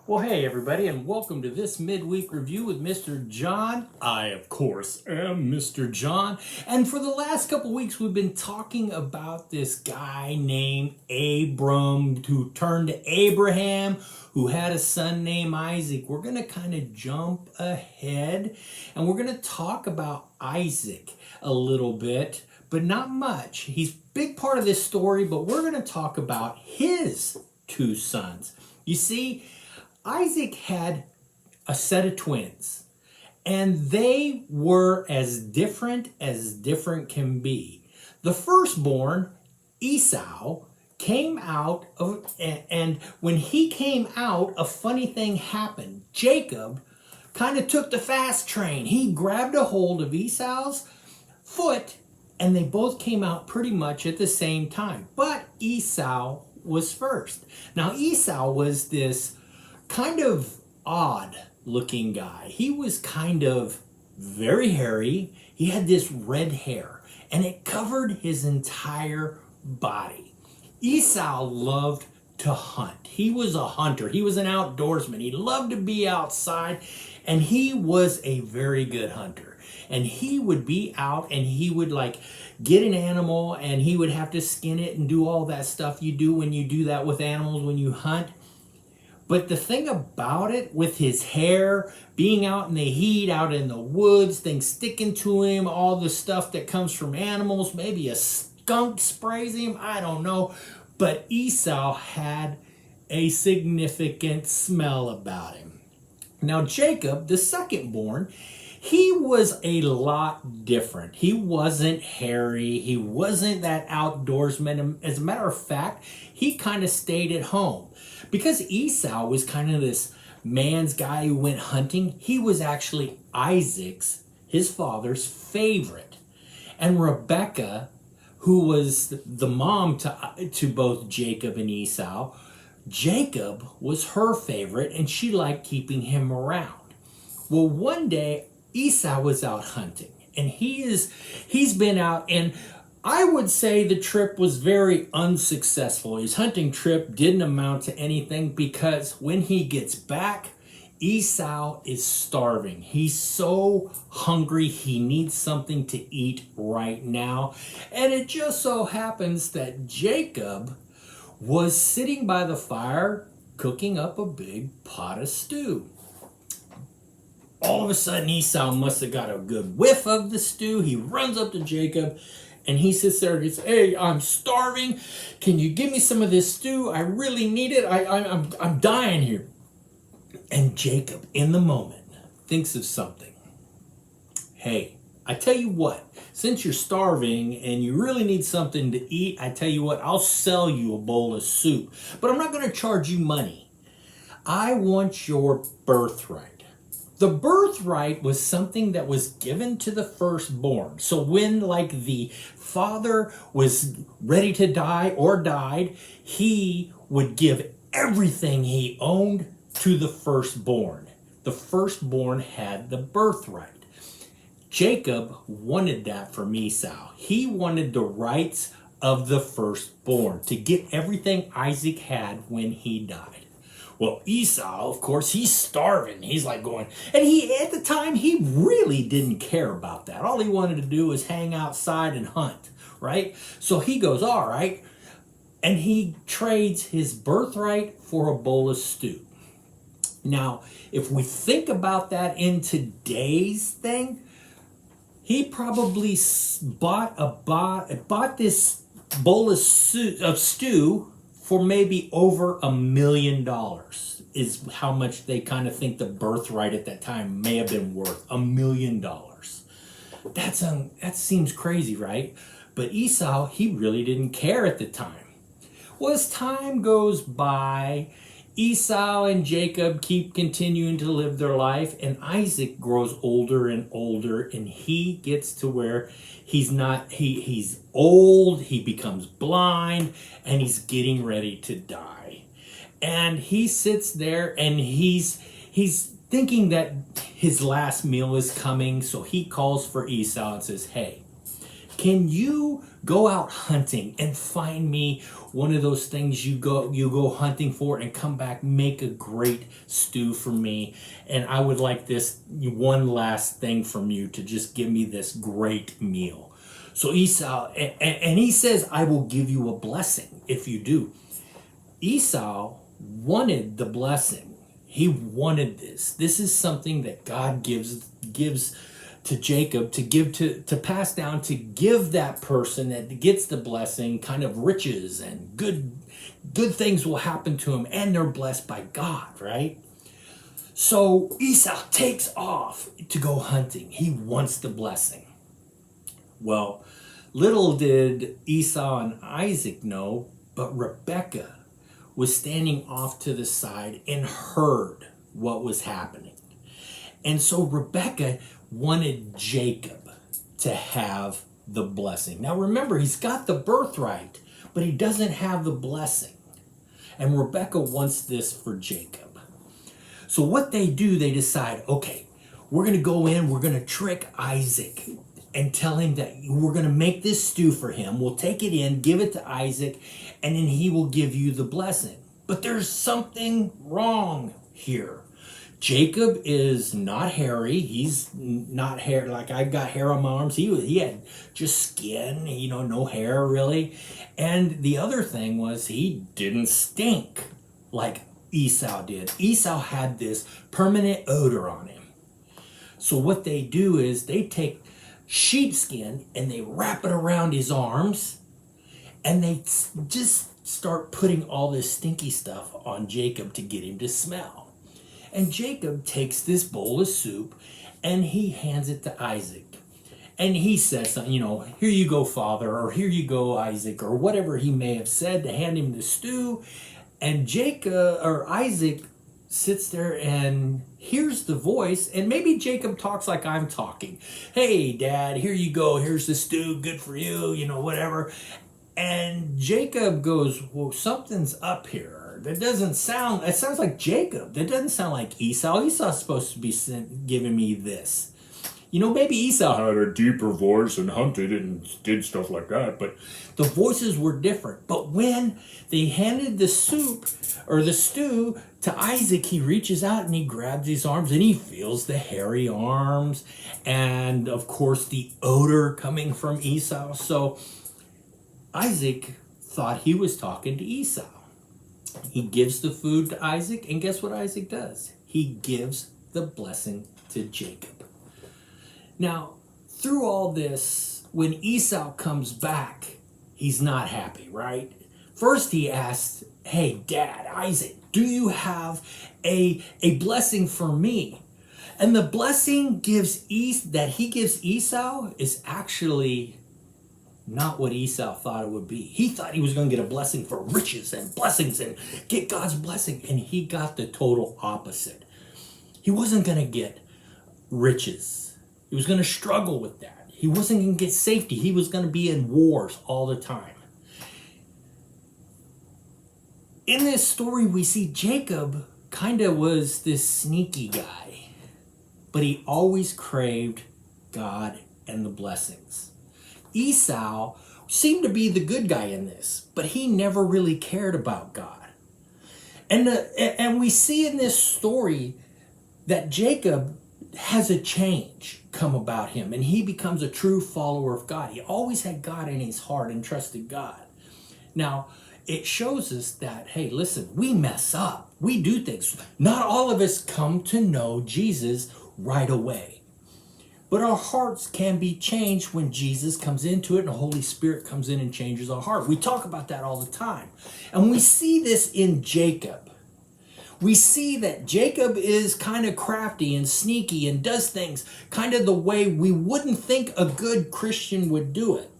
Well, hey, everybody, and welcome to this midweek review with Mr. John. I, of course, am Mr. John. And for the last couple weeks, we've been talking about this guy named Abram who turned to Abraham, who had a son named Isaac. We're going to kind of jump ahead and we're going to talk about Isaac a little bit, but not much. He's a big part of this story, but we're going to talk about his two sons. You see, Isaac had a set of twins, and they were as different can be. The firstborn, Esau, came out of, and when he came out, a funny thing happened. Jacob kind of took the fast train. He grabbed a hold of Esau's foot, and they both came out pretty much at the same time. But Esau was first. Now, Esau was this kind of odd looking guy. He was kind of very hairy. He had this red hair and it covered his entire body. Esau loved to hunt. He was a hunter. He was an outdoorsman. He loved to be outside, and he was a very good hunter. And he would be out and he would get an animal and he would have to skin it and do all that stuff you do when you do that with animals when you hunt. But the thing about it, with his hair, being out in the heat, out in the woods, things sticking to him, all the stuff that comes from animals, maybe a skunk sprays him, I don't know. But Esau had a significant smell about him. Now Jacob, the second born, he was a lot different. He wasn't hairy. He wasn't that outdoorsman. As a matter of fact, he kind of stayed at home. Because Esau was kind of this man's guy who went hunting, he was actually Isaac's, his father's, favorite. And Rebekah, who was the mom to both Jacob and Esau, Jacob was her favorite and she liked keeping him around. Well, one day Esau was out hunting and he's been out, and I would say the trip was very unsuccessful. His hunting trip didn't amount to anything because when he gets back, Esau is starving. He's so hungry, he needs something to eat right now. And it just so happens that Jacob was sitting by the fire cooking up a big pot of stew. All of a sudden, Esau must have got a good whiff of the stew. He runs up to Jacob and he sits there and says, "Hey, I'm starving. Can you give me some of this stew? I really need it. I'm dying here." And Jacob, in the moment, thinks of something. "Hey, I tell you what, since you're starving and you really need something to eat, I tell you what, I'll sell you a bowl of soup. But I'm not going to charge you money. I want your birthright." The birthright was something that was given to the firstborn. So when the father was ready to die or died, he would give everything he owned to the firstborn. The firstborn had the birthright. Jacob wanted that from Esau. He wanted the rights of the firstborn to get everything Isaac had when he died. Well, Esau, of course, he's starving. He's going, and at the time, he really didn't care about that. All he wanted to do was hang outside and hunt, right? So he goes, all right, and he trades his birthright for a bowl of stew. Now, if we think about that in today's thing, he probably bought this bowl of stew for maybe over $1 million, is how much they kind of think the birthright at that time may have been worth. $1 million. That seems crazy, right? But Esau, he really didn't care at the time. Well, as time goes by, Esau and Jacob keep continuing to live their life, and Isaac grows older and older, and he gets to where he's old, he becomes blind, and he's getting ready to die. And he sits there and he's thinking that his last meal is coming, so he calls for Esau and says, "Hey, can you go out hunting and find me one of those things you go hunting for and come back, make a great stew for me? And I would like this one last thing from you to just give me this great meal. So Esau, and he says, I will give you a blessing if you do. Esau wanted the blessing. He wanted this. This is something that God gives to Jacob to give to pass down, to give that person that gets the blessing kind of riches and good things will happen to him, and they're blessed by God, right? So Esau takes off to go hunting. He wants the blessing. Well, little did Esau and Isaac know, but Rebekah was standing off to the side and heard what was happening. And so Rebekah wanted Jacob to have the blessing. Now remember, he's got the birthright, but he doesn't have the blessing. And Rebekah wants this for Jacob. So what they do, they decide, okay, we're going to go in, we're going to trick Isaac and tell him that we're going to make this stew for him. We'll take it in, give it to Isaac, and then he will give you the blessing. But there's something wrong here. Jacob is not hairy. He's not hair like I've got hair on my arms. He had just skin, no hair really. And the other thing was he didn't stink like Esau did. Esau had this permanent odor on him. So what they do is they take sheepskin and they wrap it around his arms, and they just start putting all this stinky stuff on Jacob to get him to smell. And Jacob takes this bowl of soup and he hands it to Isaac. And he says something, here you go, Father, or here you go, Isaac, or whatever he may have said to hand him the stew. And Isaac sits there and hears the voice, and maybe Jacob talks like I'm talking. Hey, Dad, here you go. Here's the stew. Good for you, whatever. And Jacob goes, well, something's up here. It sounds like Jacob. That doesn't sound like Esau. Esau's supposed to be giving me this. Maybe Esau had a deeper voice and hunted and did stuff like that, but the voices were different. But when they handed the soup or the stew to Isaac, he reaches out and he grabs his arms and he feels the hairy arms and, of course, the odor coming from Esau. So Isaac thought he was talking to Esau. He gives the food to Isaac, and guess what Isaac does? He gives the blessing to Jacob. Now, through all this, when Esau comes back, he's not happy, right? First he asks, hey, Dad, Isaac, do you have a blessing for me? And the blessing that he gives Esau is actually not what Esau thought it would be. He thought he was going to get a blessing for riches and blessings and get God's blessing. And he got the total opposite. He wasn't going to get riches. He was going to struggle with that. He wasn't going to get safety. He was going to be in wars all the time. In this story, we see Jacob kind of was this sneaky guy, but he always craved God and the blessings. Esau seemed to be the good guy in this, but he never really cared about God. And we see in this story that Jacob has a change come about him, and he becomes a true follower of God. He always had God in his heart and trusted God. Now, it shows us that, hey, listen, we mess up. We do things. Not all of us come to know Jesus right away. But our hearts can be changed when Jesus comes into it and the Holy Spirit comes in and changes our heart. We talk about that all the time. And we see this in Jacob. We see that Jacob is kind of crafty and sneaky and does things kind of the way we wouldn't think a good Christian would do it.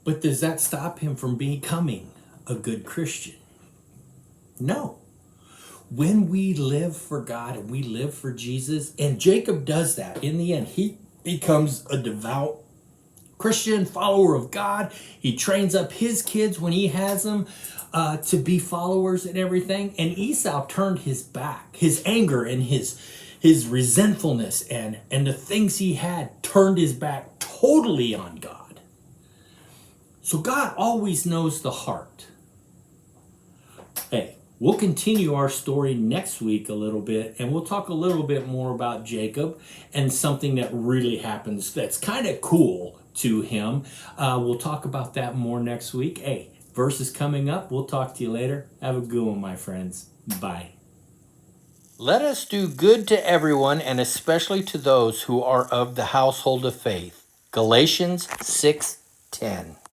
But does that stop him from becoming a good Christian? No. When we live for God and we live for Jesus, and Jacob does that, in the end, he becomes a devout Christian follower of God. He trains up his kids when he has them to be followers and everything. And Esau turned his back, his anger and his resentfulness and the things he had turned his back totally on God. So God always knows the heart. Hey, we'll continue our story next week a little bit, and we'll talk a little bit more about Jacob and something that really happens that's kind of cool to him. We'll talk about that more next week. Hey, verses coming up. We'll talk to you later. Have a good one, my friends. Bye. Let us do good to everyone, and especially to those who are of the household of faith. Galatians 6:10.